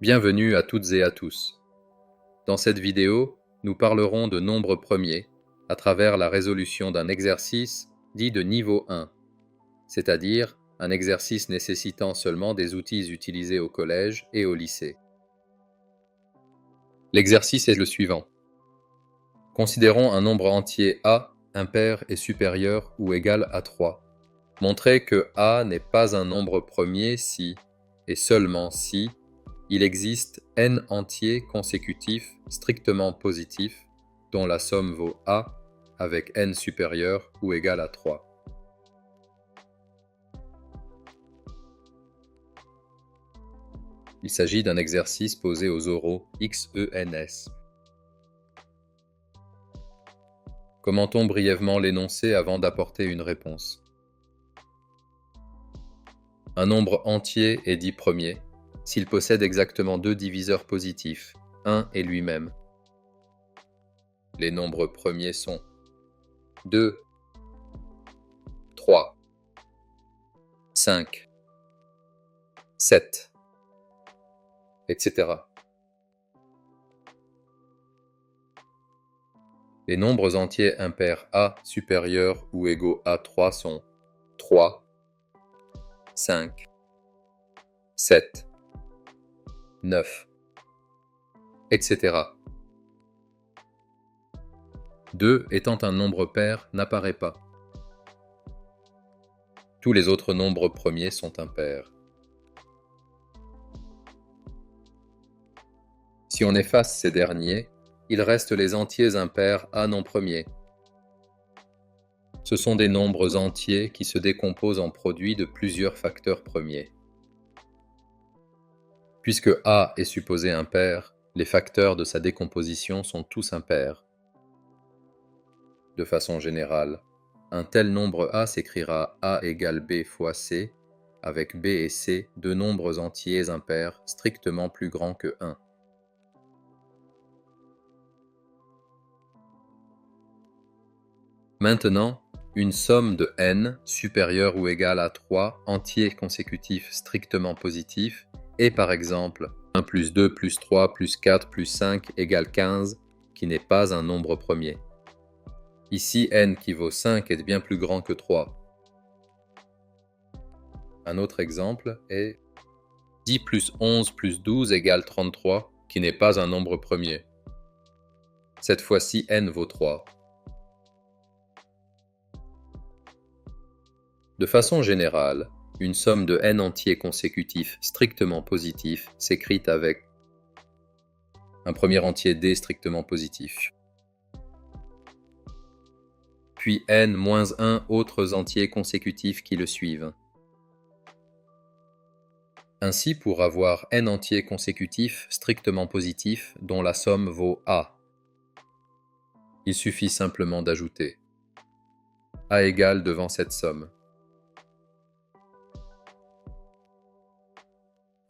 Bienvenue à toutes et à tous. Dans cette vidéo, nous parlerons de nombres premiers à travers la résolution d'un exercice dit de niveau 1, c'est-à-dire un exercice nécessitant seulement des outils utilisés au collège et au lycée. L'exercice est le suivant. Considérons un nombre entier A, impair et supérieur ou égal à 3. Montrez que A n'est pas un nombre premier si, et seulement si, il existe n entiers consécutifs strictement positifs dont la somme vaut A avec n supérieur ou égal à 3. Il s'agit d'un exercice posé aux oraux XENS. Commentons brièvement l'énoncé avant d'apporter une réponse. Un nombre entier est dit premier s'il possède exactement deux diviseurs positifs, 1 et lui-même. Les nombres premiers sont 2, 3, 5, 7, etc. Les nombres entiers impairs A supérieurs ou égaux à 3 sont 3, 5, 7, 9, etc. 2 étant un nombre pair n'apparaît pas. Tous les autres nombres premiers sont impairs. Si on efface ces derniers, il reste les entiers impairs A non premiers. Ce sont des nombres entiers qui se décomposent en produits de plusieurs facteurs premiers. Puisque A est supposé impair, les facteurs de sa décomposition sont tous impairs. De façon générale, un tel nombre A s'écrira A égale B fois C, avec B et C deux nombres entiers impairs strictement plus grands que 1. Maintenant, une somme de n supérieure ou égale à 3 entiers consécutifs strictement positifs est par exemple 1 plus 2 plus 3 plus 4 plus 5 égale 15, qui n'est pas un nombre premier. Ici, n qui vaut 5 est bien plus grand que 3. Un autre exemple est 10 plus 11 plus 12 égale 33, qui n'est pas un nombre premier. Cette fois-ci, n vaut 3. De façon générale, une somme de n entiers consécutifs strictement positifs s'écrit avec un premier entier d strictement positif, puis n moins 1 autres entiers consécutifs qui le suivent. Ainsi, pour avoir n entiers consécutifs strictement positifs dont la somme vaut a, il suffit simplement d'ajouter a égale devant cette somme.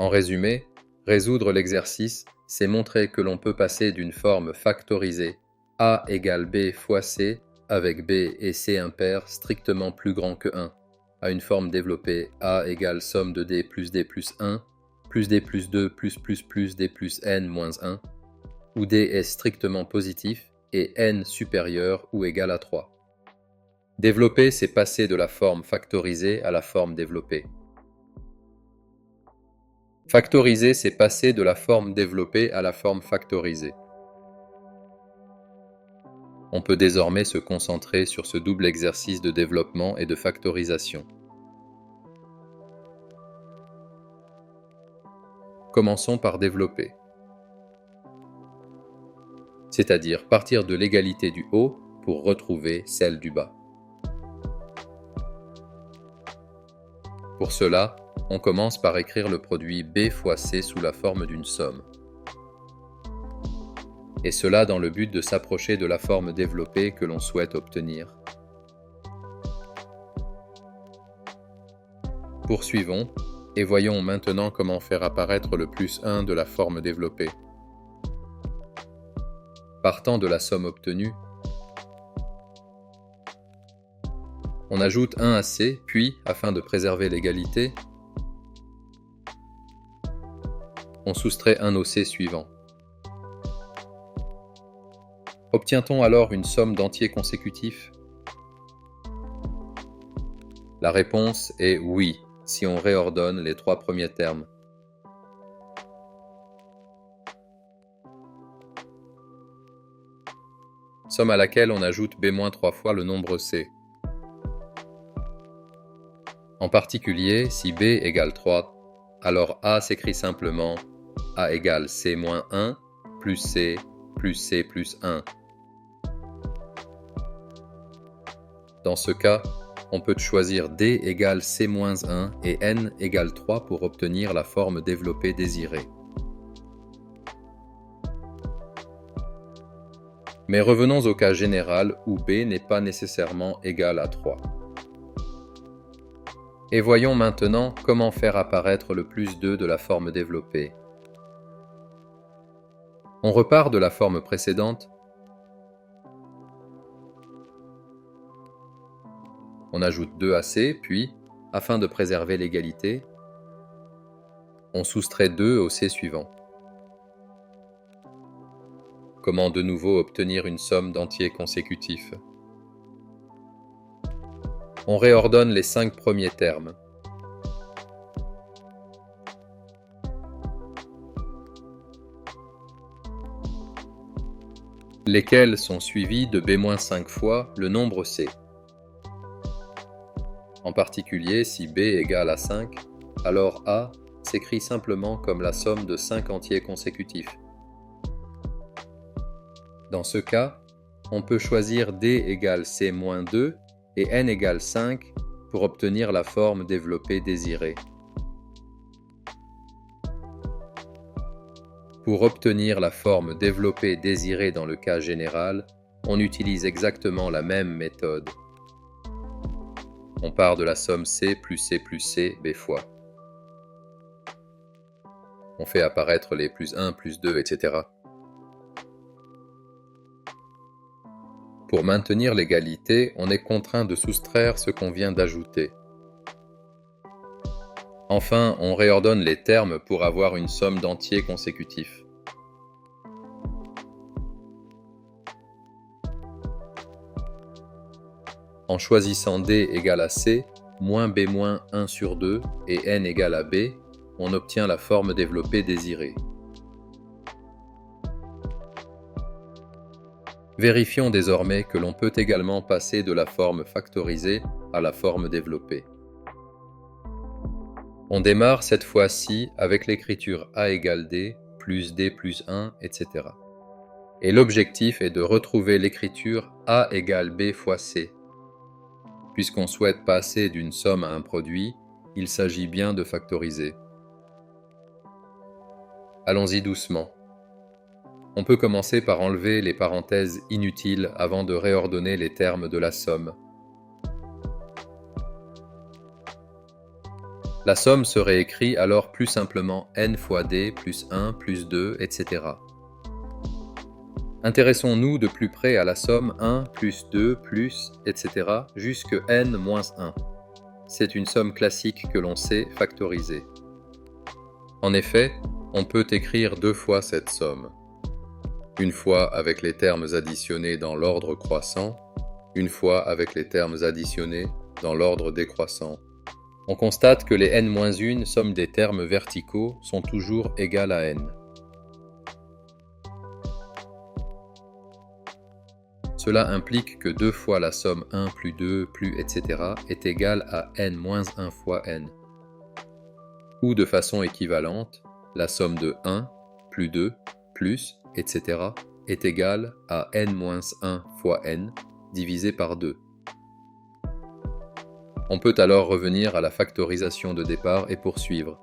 En résumé, résoudre l'exercice, c'est montrer que l'on peut passer d'une forme factorisée A égale B fois C avec B et C impairs strictement plus grand que 1 à une forme développée A égale somme de D plus 1, plus D plus 2 plus D plus N moins 1, où D est strictement positif et N supérieur ou égal à 3. Développer, c'est passer de la forme factorisée à la forme développée. Factoriser, c'est passer de la forme développée à la forme factorisée. On peut désormais se concentrer sur ce double exercice de développement et de factorisation. Commençons par développer, c'est-à-dire partir de l'égalité du haut pour retrouver celle du bas. Pour cela, on commence par écrire le produit B fois C sous la forme d'une somme. Et cela dans le but de s'approcher de la forme développée que l'on souhaite obtenir. Poursuivons et voyons maintenant comment faire apparaître le plus 1 de la forme développée. Partant de la somme obtenue, on ajoute 1 à C, puis, afin de préserver l'égalité, On soustrait un au C suivant. Obtient-on alors une somme d'entiers consécutifs? La réponse est oui, si on réordonne les 3 premiers termes. Somme à laquelle on ajoute b-3 fois le nombre C. En particulier, si b égale 3, alors A s'écrit simplement A égale C-1 plus C plus C plus 1. Dans ce cas, on peut choisir D égale C-1 et N égale 3 pour obtenir la forme développée désirée. Mais revenons au cas général où B n'est pas nécessairement égal à 3. Et voyons maintenant comment faire apparaître le plus 2 de la forme développée. On repart de la forme précédente. On ajoute 2 à C, puis, afin de préserver l'égalité, on soustrait 2 au C suivant. Comment de nouveau obtenir une somme d'entiers consécutifs? On réordonne les 5 premiers termes. Lesquels sont suivis de b-5 fois le nombre C. En particulier, si b égale à 5, alors A s'écrit simplement comme la somme de 5 entiers consécutifs. Dans ce cas, on peut choisir D égale C-2 et N égale 5 pour obtenir la forme développée désirée. Pour obtenir la forme développée désirée dans le cas général, on utilise exactement la même méthode. On part de la somme C plus C, B fois. On fait apparaître les plus 1, plus 2, etc. Pour maintenir l'égalité, on est contraint de soustraire ce qu'on vient d'ajouter. Enfin, on réordonne les termes pour avoir une somme d'entiers consécutifs. En choisissant D égale à C, moins B-1 sur 2 et N égale à B, on obtient la forme développée désirée. Vérifions désormais que l'on peut également passer de la forme factorisée à la forme développée. On démarre cette fois-ci avec l'écriture A égale D, plus D plus 1, etc. Et l'objectif est de retrouver l'écriture A égale B fois C. Puisqu'on souhaite passer d'une somme à un produit, il s'agit bien de factoriser. Allons-y doucement. On peut commencer par enlever les parenthèses inutiles avant de réordonner les termes de la somme. La somme serait écrite alors plus simplement n fois d plus 1 plus 2, etc. Intéressons-nous de plus près à la somme 1 plus 2 plus, etc. jusque n moins 1. C'est une somme classique que l'on sait factoriser. En effet, on peut écrire 2 fois cette somme. Une fois avec les termes additionnés dans l'ordre croissant, une fois avec les termes additionnés dans l'ordre décroissant. On constate que les n-1 sommes des termes verticaux sont toujours égales à n. Cela implique que 2 fois la somme 1 plus 2 plus etc. est égale à n-1 fois n. Ou de façon équivalente, la somme de 1 plus 2 plus etc. est égale à n-1 fois n divisé par 2. On peut alors revenir à la factorisation de départ et poursuivre.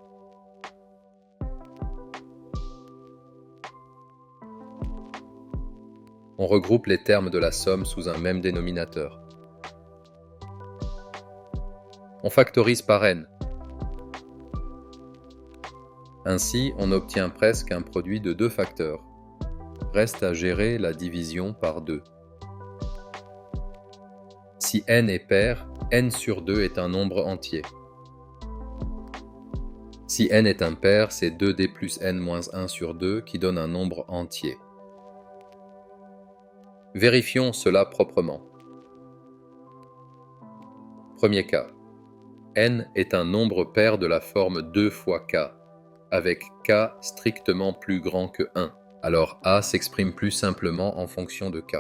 On regroupe les termes de la somme sous un même dénominateur. On factorise par n. Ainsi, on obtient presque un produit de 2 facteurs. Reste à gérer la division par 2. Si n est pair, n sur 2 est un nombre entier. Si Si n est impair, c'est 2d plus n moins 1 sur 2 qui donne un nombre entier. Vérifions cela proprement. Premier cas. N est un nombre pair de la forme 2 fois k, avec k strictement plus grand que 1. Alors a s'exprime plus simplement en fonction de k.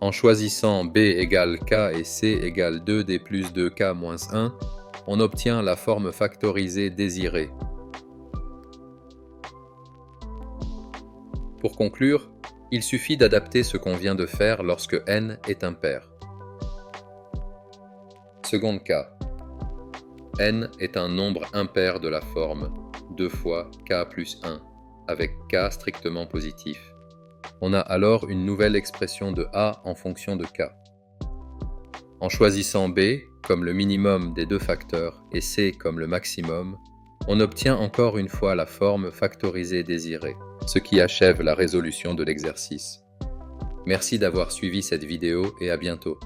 En choisissant b égale k et c égale 2d plus 2k moins 1, on obtient la forme factorisée désirée. Pour conclure, il suffit d'adapter ce qu'on vient de faire lorsque n est impair. Second cas. N est un nombre impair de la forme 2 fois k plus 1, avec k strictement positif. On a alors une nouvelle expression de a en fonction de k. En choisissant b comme le minimum des deux facteurs et c comme le maximum, on obtient encore une fois la forme factorisée désirée, ce qui achève la résolution de l'exercice. Merci d'avoir suivi cette vidéo et à bientôt.